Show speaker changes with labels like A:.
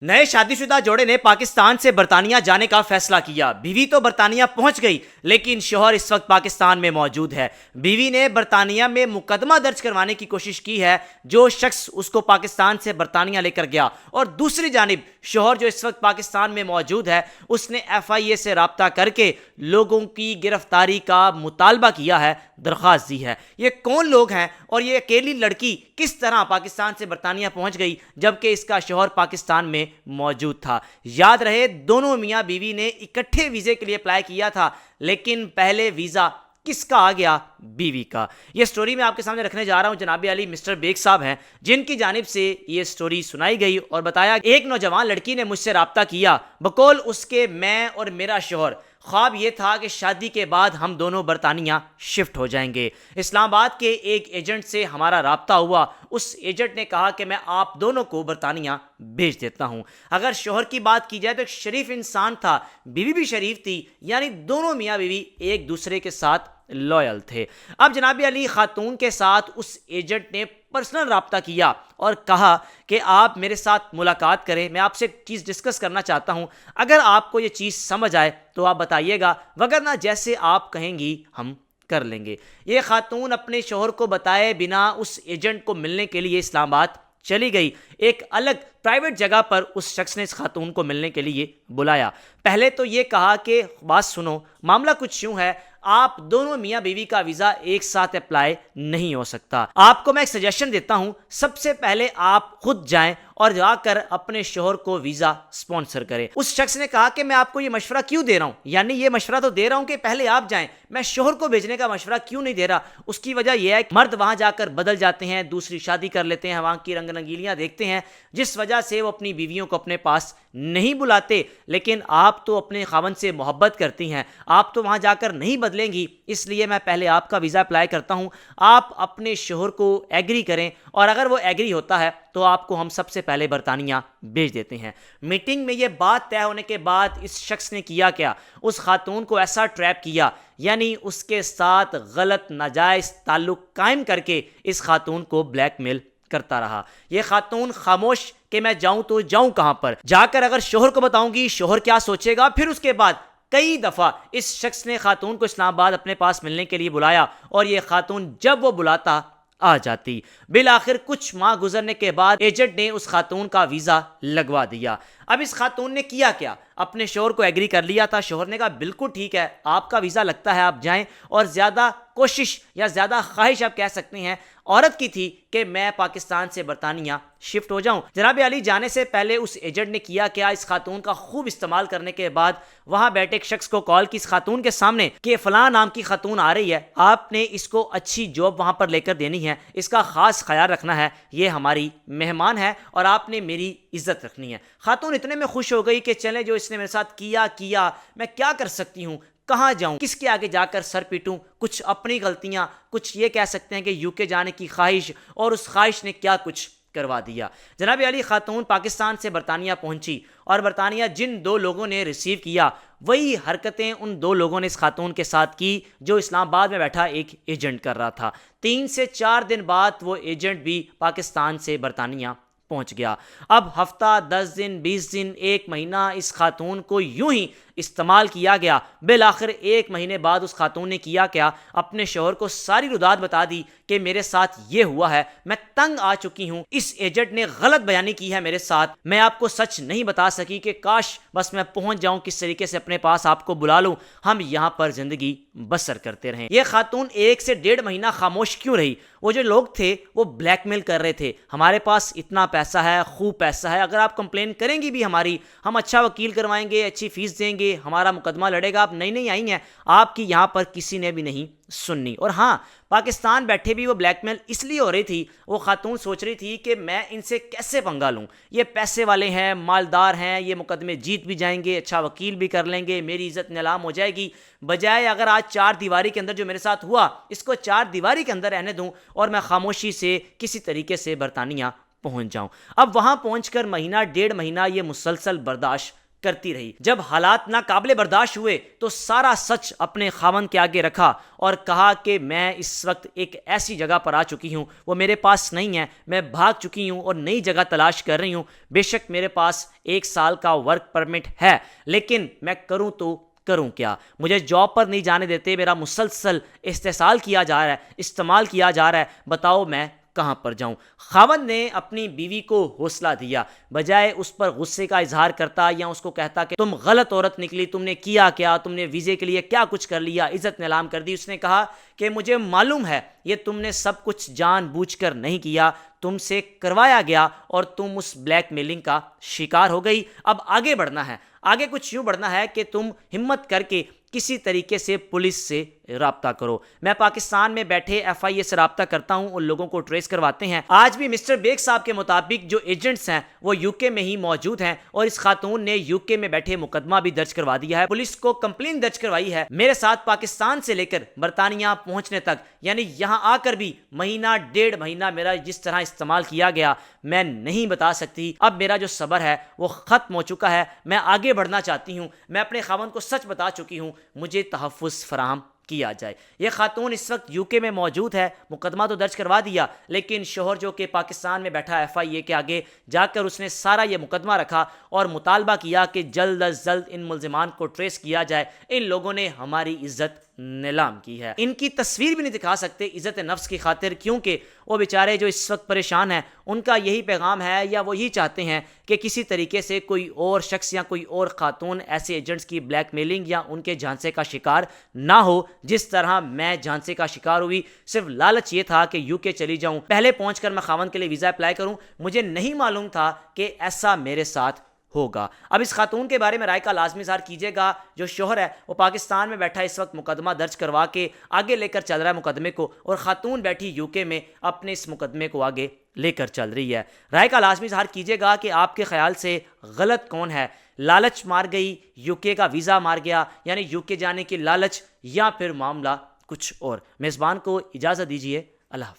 A: नए शादीशुदा जोड़े ने पाकिस्तान से बरतानिया जाने का फैसला किया। बीवी तो बरतानिया पहुंच गई, लेकिन शौहर इस वक्त पाकिस्तान में मौजूद है। बीवी ने बरतानिया में मुकदमा दर्ज करवाने की कोशिश की है जो शख्स उसको पाकिस्तान से बरतानिया लेकर गया, और दूसरी जानिब शौहर जो इस वक्त पाकिस्तान में मौजूद है उसने FIA से राब्ता करके लोगों की गिरफ्तारी का मुतालबा किया है, दरख्वास्त दी है। ये कौन लोग हैं और ये अकेली लड़की किस तरह पाकिस्तान से बरतानिया पहुंच गई जबकि इसका शौहर पाकिस्तान में मौजूद था? याद रहे, दोनों मियां बीवी ने इकट्ठे वीजे के लिए अप्लाई किया था, लेकिन पहले वीजा किसका आ गया? बीवी का। ये स्टोरी मैं आपके सामने रखने जा रहा हूं। जनाब अली मिस्टर बेग साहब हैं जिनकी जानिब से ये स्टोरी सुनाई गई और बताया एक नौजवान लड़की ने मुझसे राब्ता किया। बकौल उसके मैं और मेरा शौहर ख्वाब ये था कि शादी के बाद हम दोनों बरतानिया शिफ्ट हो जाएंगे। इस्लामाबाद के एक एजेंट से हमारा राब्ता हुआ। उस एजेंट ने कहा कि मैं आप दोनों को बरतानिया भेज देता हूं। अगर शौहर की बात की जाए तो एक शरीफ इंसान था, बीवी भी शरीफ थी, यानी दोनों मियाँ बीवी एक दूसरे के साथ लॉयल थे। अब जनाब अली खातून के साथ उस एजेंट ने पर्सनल राब्ता किया और कहा कि आप मेरे साथ मुलाकात करें, मैं आपसे एक चीज़ डिस्कस करना चाहता हूं। अगर आपको ये चीज़ समझ आए तो आप बताइएगा, वगरना जैसे आप कहेंगी हम कर लेंगे। ये खातून अपने शौहर को बताए बिना उस एजेंट को मिलने के लिए इस्लामाबाद चली गई। एक अलग प्राइवेट जगह पर उस शख्स ने इस खातून को मिलने के लिए बुलाया। पहले तो ये कहा कि बात सुनो, मामला कुछ यूं है, आप दोनों मियाँ बीवी का वीज़ा एक साथ अप्लाई नहीं हो सकता। आपको मैं एक सजेशन देता हूं, सबसे पहले आप खुद जाएं और जाकर अपने शौहर को वीज़ा स्पॉन्सर करें। उस शख्स ने कहा कि मैं आपको ये मशवरा क्यों दे रहा हूं, यानी ये मशवरा तो दे रहा हूं कि पहले आप जाएं, मैं शौहर को भेजने का मशवरा क्यों नहीं दे रहा। उसकी वजह यह है कि मर्द वहां जाकर बदल जाते हैं, दूसरी शादी कर लेते हैं, वहां की रंग रंगीलियां देखते हैं, जिस वजह से वो अपनी बीवियों को अपने पास नहीं बुलाते। लेकिन आप तो अपने खावंद से मोहब्बत करती हैं, आप तो वहां जाकर नहीं बदलेंगी, इसलिए मैं पहले आपका वीज़ा अप्लाई करता हूं। आप अपने शौहर को एग्री करें, और अगर वो एग्री होता है तो आपको हम सबसे पहले बरतानिया भेज देते हैं। मीटिंग में ये बात तय होने के बाद इस शख्स ने किया क्या? उस खातून को ऐसा ट्रैप किया, यानी उसके साथ गलत नाजायज़ ताल्लुक कायम करके इस खातून को ब्लैकमेल करता रहा। ये खातून खामोश कि मैं जाऊं तो जाऊं कहां पर, जाकर अगर शौहर को बताऊंगी शौहर क्या सोचेगा। फिर उसके बाद कई दफ़ा इस शख्स ने खातून को इस्लामाबाद अपने पास मिलने के लिए बुलाया, और ये खातून जब वो बुलाता आ जाती। बिल आखिर कुछ माह गुजरने के बाद एजेंट ने उस खातून का वीज़ा लगवा दिया। अब इस खातून ने किया क्या? अपने शौहर को एग्री कर लिया था। शौहर ने कहा बिल्कुल ठीक है, आपका वीज़ा लगता है, आप जाएं। और ज़्यादा कोशिश या ज़्यादा ख्वाहिश आप कह सकते हैं औरत की थी कि मैं पाकिस्तान से बरतानिया शिफ्ट हो जाऊं। जनाब अली जाने से पहले उस एजेंट ने किया क्या? इस खातून का खूब इस्तेमाल करने के बाद वहां बैठे एक शख्स को कॉल की इस खातून के सामने कि फलां नाम की खातून आ रही है, आपने इसको अच्छी जॉब वहां पर लेकर देनी है, इसका खास ख्याल रखना है, ये हमारी मेहमान है और आपने मेरी इज्जत रखनी है। खातून इतने में खुश हो गई कि चले, जो इसने मेरे साथ किया, मैं क्या कर सकती हूँ, कहाँ जाऊं, किसके आगे जाकर सर पीटूं। कुछ अपनी गलतियां, कुछ ये कह सकते हैं कि यूके जाने की ख्वाहिश, और उस ख्वाहिश ने क्या कुछ करवा दिया। जनाब अली खातून पाकिस्तान से बरतानिया पहुंची, और बरतानिया जिन दो लोगों ने रिसीव किया वही हरकतें उन दो लोगों ने इस खातून के साथ की जो इस्लामाबाद में बैठा एक एजेंट कर रहा था। 3 से 4 दिन बाद वो एजेंट भी पाकिस्तान से बरतानिया पहुंच गया। अब हफ्ता, 10 दिन, 20 दिन, 1 महीना इस खातून को यूं ही इस्तेमाल किया गया। बिल आखिर 1 महीने बाद उस खातून ने किया क्या? अपने शौहर को सारी रुदात बता दी कि मेरे साथ ये हुआ है, मैं तंग आ चुकी हूं, इस एजेंट ने गलत बयानी की है मेरे साथ, मैं आपको सच नहीं बता सकी कि काश बस मैं पहुंच जाऊं, किस तरीके से अपने पास आपको बुला लूं, हम यहां पर जिंदगी बसर करते रहें। यह खातून 1 से 1.5 महीना खामोश क्यों रही? वो जो लोग थे वो ब्लैकमेल कर रहे थे, हमारे पास इतना पैसा है, खूब पैसा है, अगर आप कंप्लेन करेंगी भी हमारी, हम अच्छा वकील करवाएंगे, अच्छी फीस देंगे, हमारा मुकदमा लड़ेगा, आप नई आई हैं, आपकी यहाँ पर किसी ने भी नहीं सुननी। और हाँ, पाकिस्तान बैठे भी वो ब्लैकमेल इसलिए हो रही थी, वो खातून सोच रही थी कि मैं इनसे कैसे पंगा लूँ, ये पैसे वाले हैं, मालदार हैं, ये मुकदमे जीत भी जाएंगे, अच्छा वकील भी कर लेंगे, मेरी इज्जत नीलाम हो जाएगी। बजाय अगर आज 4 दीवारी के अंदर जो मेरे साथ हुआ, इसको 4 दीवारी के अंदर रहने दूँ और मैं खामोशी से किसी तरीके से बरतानिया पहुँच जाऊँ। अब वहाँ पहुँच कर महीना 1.5 महीना ये मुसलसल बर्दाश्त کرتی رہی۔ جب حالات ناقابل برداشت ہوئے تو سارا سچ اپنے خاوند کے آگے رکھا اور کہا کہ میں اس وقت ایک ایسی جگہ پر آ چکی ہوں، وہ میرے پاس نہیں ہے، میں بھاگ چکی ہوں اور نئی جگہ تلاش کر رہی ہوں۔ بے شک میرے پاس 1 سال کا ورک پرمٹ ہے، لیکن میں کروں تو کروں کیا؟ مجھے جاب پر نہیں جانے دیتے، میرا مسلسل استحصال کیا جا رہا ہے، استعمال کیا جا رہا ہے، بتاؤ میں کہاں پر جاؤں؟ خاوند نے اپنی بیوی کو حوصلہ دیا، بجائے اس پر غصے کا اظہار کرتا یا اس کو کہتا کہ تم غلط عورت نکلی، تم نے کیا کیا، تم نے ویزے کے لیے کیا کچھ کر لیا، عزت نیلام کر دی۔ اس نے کہا کہ مجھے معلوم ہے یہ تم نے سب کچھ جان بوجھ کر نہیں کیا، تم سے کروایا گیا اور تم اس بلیک میلنگ کا شکار ہو گئی۔ اب آگے بڑھنا ہے، آگے کچھ یوں بڑھنا ہے کہ تم ہمت کر کے کسی طریقے سے پولیس سے رابطہ کرو۔ میں پاکستان میں بیٹھے FIA سے رابطہ کرتا ہوں، ان لوگوں کو ٹریس کرواتے ہیں۔ آج بھی مسٹر بیگ صاحب کے مطابق جو ایجنٹس ہیں وہ UK میں ہی موجود ہیں اور اس خاتون نے UK میں بیٹھے مقدمہ بھی درج کروا دیا ہے، پولیس کو کمپلین درج کروائی ہے۔ میرے ساتھ پاکستان سے لے کر برطانیہ پہنچنے تک، یعنی یہاں آ کر بھی مہینہ 1.5 مہینہ میرا جس طرح استعمال کیا گیا میں نہیں بتا سکتی۔ اب میرا جو صبر ہے وہ ختم ہو چکا ہے، میں آگے بڑھنا چاہتی ہوں، میں اپنے خاوند کو سچ بتا چکی ہوں، مجھے تحفظ فراہم کیا جائے۔ یہ خاتون اس وقت UK میں موجود ہے، مقدمہ تو درج کروا دیا، لیکن شوہر جو کہ پاکستان میں بیٹھا FIA کے آگے جا کر اس نے سارا یہ مقدمہ رکھا اور مطالبہ کیا کہ جلد از جلد ان ملزمان کو ٹریس کیا جائے، ان لوگوں نے ہماری عزت نیلام کی ہے۔ ان کی تصویر بھی نہیں دکھا سکتے عزت نفس کی خاطر، کیونکہ وہ بیچارے جو اس وقت پریشان ہیں ان کا یہی پیغام ہے یا وہ یہی چاہتے ہیں کہ کسی طریقے سے کوئی اور شخص یا کوئی اور خاتون ایسے ایجنٹس کی بلیک میلنگ یا ان کے جھانسے کا شکار نہ ہو جس طرح میں جھانسے کا شکار ہوئی۔ صرف لالچ یہ تھا کہ UK چلی جاؤں، پہلے پہنچ کر میں خاوند کے لیے ویزا اپلائی کروں، مجھے نہیں معلوم تھا کہ ایسا میرے ساتھ ہوگا۔ اب اس خاتون کے بارے میں رائے کا لازمی اظہار کیجیے گا۔ جو شوہر ہے وہ پاکستان میں بیٹھا اس وقت مقدمہ درج کروا کے آگے لے کر چل رہا ہے مقدمے کو، اور خاتون بیٹھی UK میں اپنے اس مقدمے کو آگے لے کر چل رہی ہے۔ رائے کا لازمی اظہار کیجیے گا کہ آپ کے خیال سے غلط کون ہے؟ لالچ مار گئی، UK کا ویزا مار گیا، یعنی UK جانے کی لالچ، یا پھر معاملہ کچھ اور؟ میزبان کو اجازت دیجیے، اللہ حافظ۔